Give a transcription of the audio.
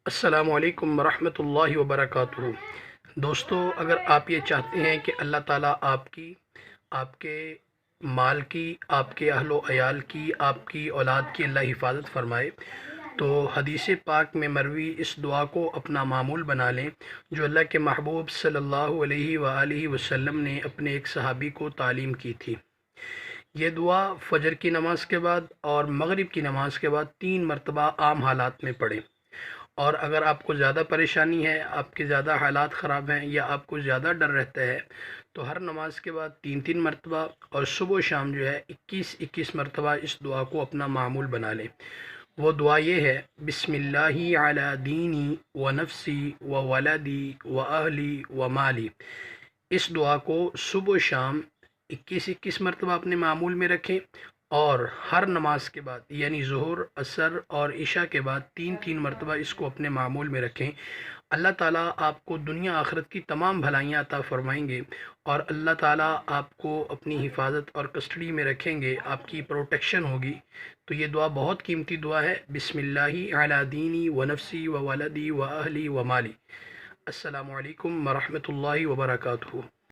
السلام علیکم ورحمۃ اللہ وبرکاتہ۔ دوستو، اگر آپ یہ چاہتے ہیں کہ اللہ تعالیٰ آپ کے مال کی، آپ کے اہل و عیال کی، آپ کی اولاد کی اللہ حفاظت فرمائے، تو حدیث پاک میں مروی اس دعا کو اپنا معمول بنا لیں جو اللہ کے محبوب صلی اللہ علیہ وآلہ وسلم نے اپنے ایک صحابی کو تعلیم کی تھی۔ یہ دعا فجر کی نماز کے بعد اور مغرب کی نماز کے بعد 3 مرتبہ عام حالات میں پڑھیں، اور اگر آپ کو زیادہ پریشانی ہے، آپ کے زیادہ حالات خراب ہیں، یا آپ کو زیادہ ڈر رہتا ہے، تو ہر نماز کے بعد 3 مرتبہ اور صبح و شام جو ہے 21 مرتبہ اس دعا کو اپنا معمول بنا لیں۔ وہ دعا یہ ہے: بسم اللہ علی دینی و نفسی و ولدی و اہلی و مالی۔ اس دعا کو صبح و شام 21 مرتبہ اپنے معمول میں رکھیں، اور ہر نماز کے بعد یعنی ظہر، عصر اور عشاء کے بعد 3 مرتبہ اس کو اپنے معمول میں رکھیں۔ اللہ تعالیٰ آپ کو دنیا آخرت کی تمام بھلائیاں عطا فرمائیں گے، اور اللہ تعالیٰ آپ کو اپنی حفاظت اور کسٹڈی میں رکھیں گے، آپ کی پروٹیکشن ہوگی۔ تو یہ دعا بہت قیمتی دعا ہے: بسم اللہ علی دینی و نفسی و ولدی و اہلی و مالی۔ السلام علیکم ورحمۃ اللہ وبرکاتہ۔